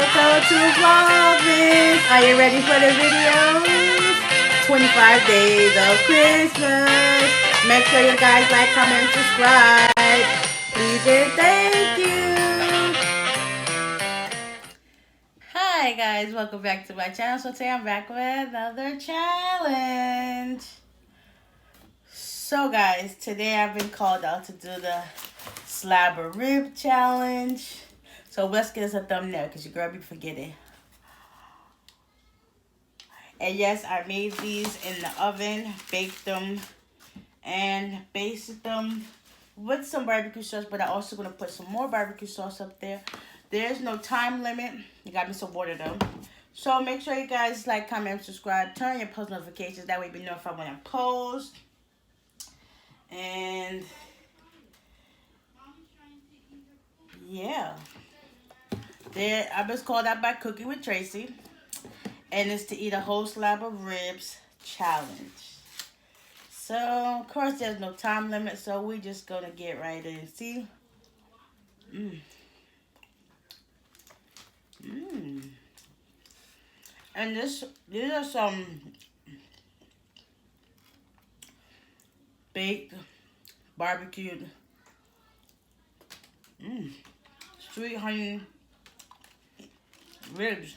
welcome to Vlogmas. Are you ready for the videos? 25 days of Christmas. Make sure you guys like, comment, subscribe. Please and thank you. Hi guys, welcome back to my channel. So today I'm back with another challenge. So guys, today I've been called out to do the slab or rib challenge. So let's get us a thumbnail because your girl be forgetting. And yes, I made these in the oven, baked them, and basted them with some barbecue sauce. But I'm also going to put some more barbecue sauce up there. There's no time limit. You got me some water though. So make sure you guys like, comment, subscribe, turn your post notifications. That way you be notified when I post. And yeah. I was called out by Cooking with Tracy. And it's to eat a whole slab of ribs challenge. So, of course, there's no time limit. So, we're just going to get right in. See? And these are some baked, barbecued, sweet honey ribs.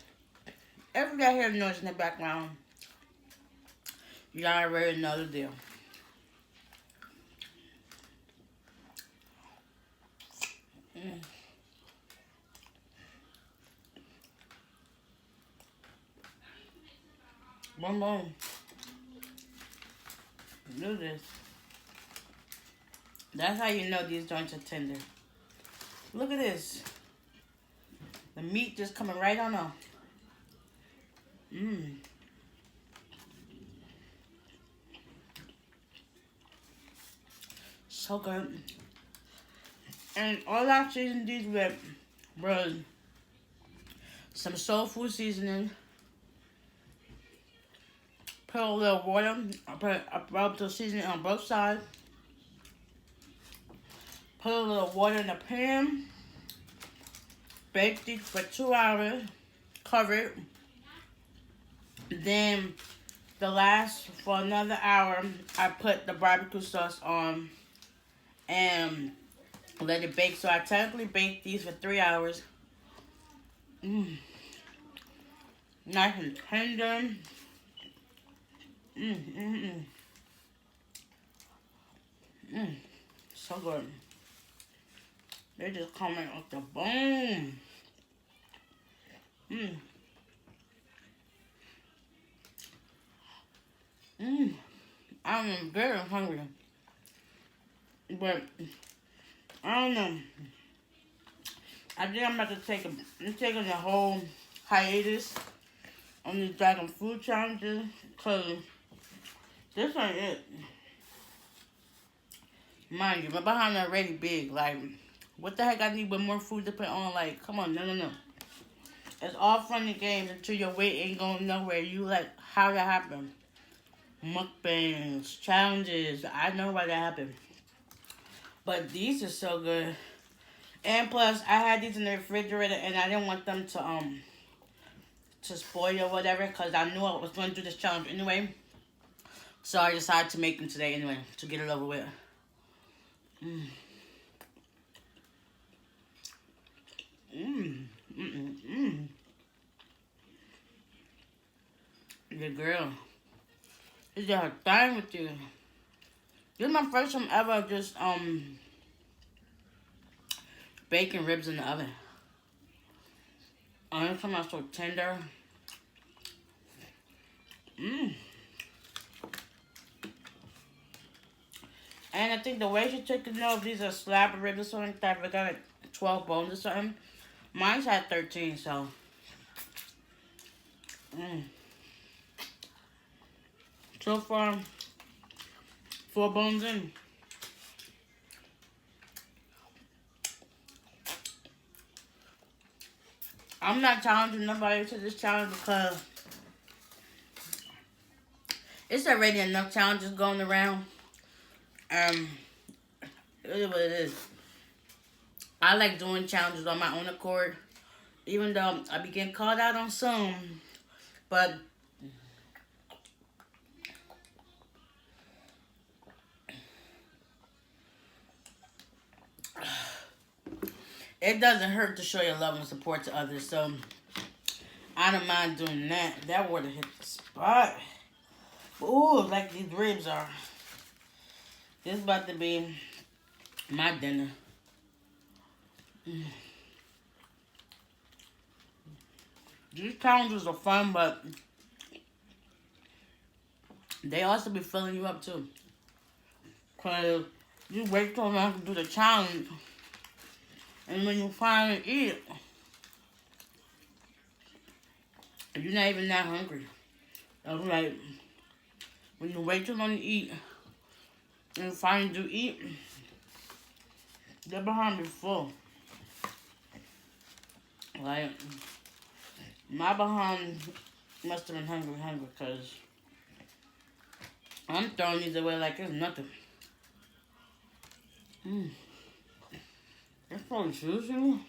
If you guys hear noise in the background, y'all already know the deal. One more. Do this. That's how you know these joints are tender. Look at this. The meat just coming right on off. So good. And all I seasoned these with was some soul food seasoning. Put a little water. I rubbed the seasoning on both sides. Put a little water in the pan. Baked it for 2 hours. Covered. Then for another hour, I put the barbecue sauce on and let it bake. So I technically baked these for 3 hours. Nice and tender. So good. They just coming off the bone. I'm very hungry. But I don't know. I think I'm about to I'm taking a whole hiatus on these dragon food challenges because this ain't it. Mind you, my behind already big. Like, what the heck I need with more food to put on? Like, come on, no. It's all fun and games until your weight ain't going nowhere. You like, how that happen? Mukbangs, challenges. I know why that happened. But these are so good. And plus, I had these in the refrigerator and I didn't want them to spoil or whatever because I knew I was going to do this challenge anyway. So I decided to make them today anyway to get it over with. The girl. Is that her thing with you? This is my first time ever just baking ribs in the oven. Oh, this one is so tender. And I think the way you check to know if these are slab ribs or something like that, we got like 12 bones or something. Mine's had 13, so. So far, 4 bones in. I'm not challenging nobody to this challenge because it's already enough challenges going around. It is what it is. I like doing challenges on my own accord. Even though I be getting called out on some, but it doesn't hurt to show your love and support to others. So I don't mind doing that. That would have hit the spot. Ooh, like these ribs are. This is about to be my dinner. These challenges are fun, but they also be filling you up too. Cause you wait so long to do the challenge, and when you finally eat, you're not even that hungry. It's like when you wait too long to eat, and you finally do eat, they're behind me full. Like my behind must have been hungry, cause I'm throwing these away like it's nothing. It's so juicy.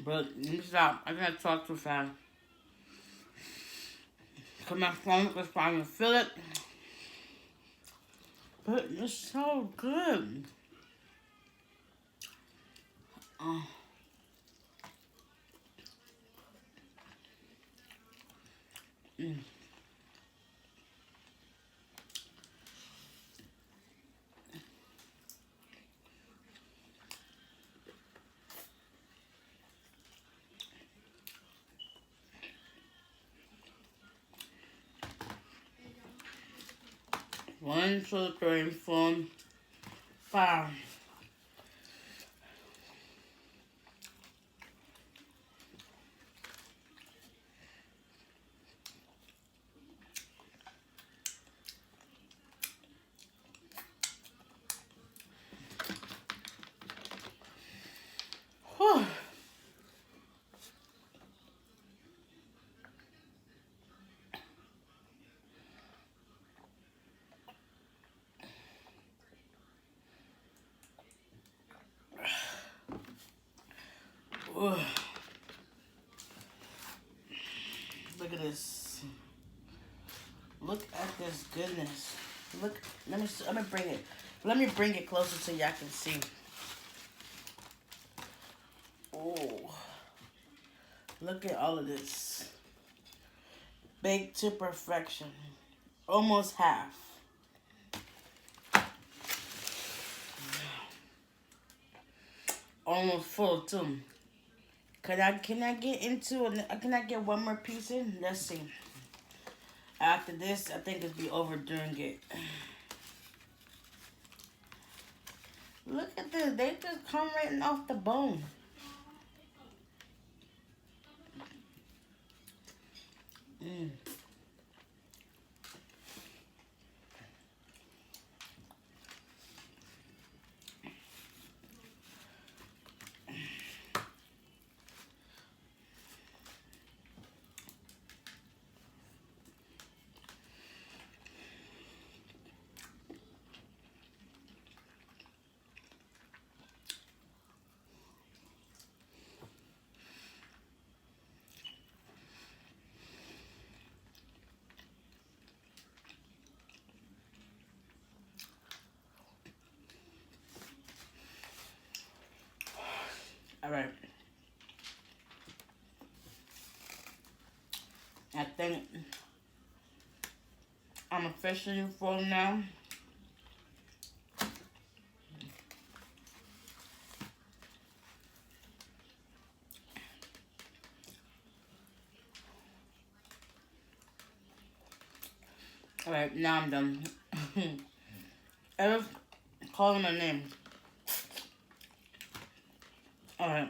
But let me stop. I gotta talk too fast. Cause my stomach was trying to feel it. But it's so good. Oh. One, two, three, 4, 5. Whew. Ugh. Look at this. Look at this goodness. Look, let me bring it. Let me bring it closer so y'all can see. Oh, look at all of this. Baked to perfection. Almost half. Almost full too. Can I get into it? Can I get one more piece in? Let's see. After this, I think it'd be overdoing it. Look at this. They just come right off the bone. All right. I think I'm officially full now. All right, now I'm done. Ever calling my name. All right.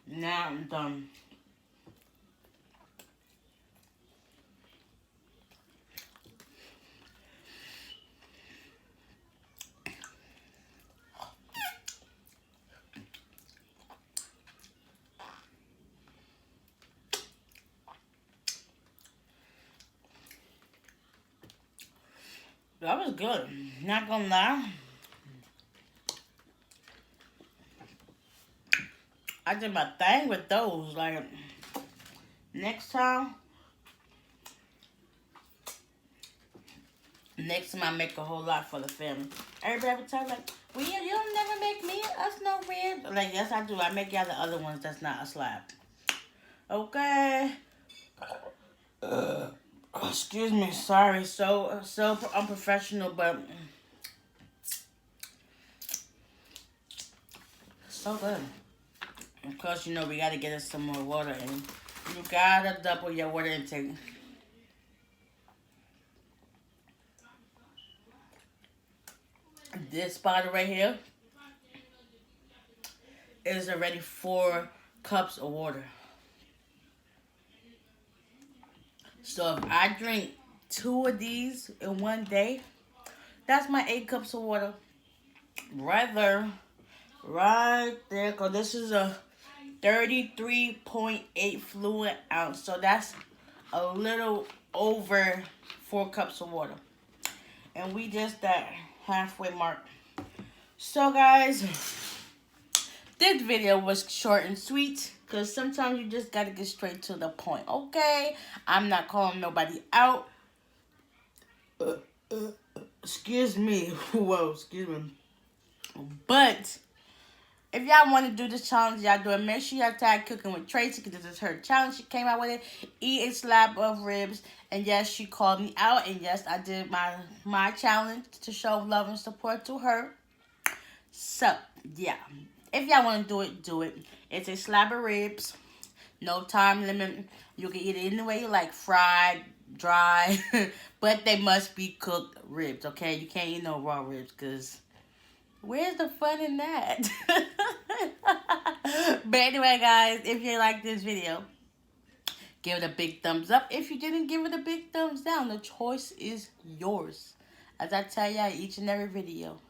Now I'm done. That was good. Not gonna lie. I did my thing with those. Like, next time, I make a whole lot for the family. Everybody would tell like, well, you don't never make me us no ribs. Like, yes, I do. I make y'all the other ones that's not a slab. Okay. Excuse me. Sorry. So unprofessional, but so good. Of course, you know we gotta get us some more water in. You gotta double your water intake. This bottle right here is already 4 cups of water. So if I drink 2 of these in one day, that's my 8 cups of water right there. Right there. Because this is a 33.8 fluid ounce. So that's a little over 4 cups of water. And we just that halfway mark. So guys, this video was short and sweet. Because sometimes you just got to get straight to the point. Okay? I'm not calling nobody out. Excuse me. Whoa, excuse me. But if y'all want to do this challenge, y'all do it. Make sure y'all tag Cooking with Tracy, because this is her challenge. She came out with it. Eat a slab of ribs. And yes, she called me out. And yes, I did my challenge to show love and support to her. So, yeah. If y'all want to do it, do it. It's a slab of ribs. No time limit. You can eat it any way you like. Fried, dry. But they must be cooked ribs, okay? You can't eat no raw ribs, because where's the fun in that? But anyway, guys, if you like this video, give it a big thumbs up. If you didn't, give it a big thumbs down. The choice is yours. As I tell y'all each and every video,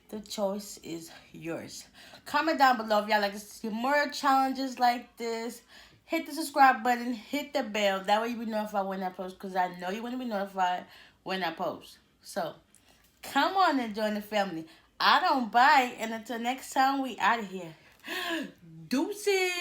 the choice is yours. Comment down below if y'all like to see more challenges like this. Hit the subscribe button. Hit the bell. That way you be notified when I post, because I know you want to be notified when I post. So, come on and join the family. I don't bite. And until next time, we out of here. Deuces.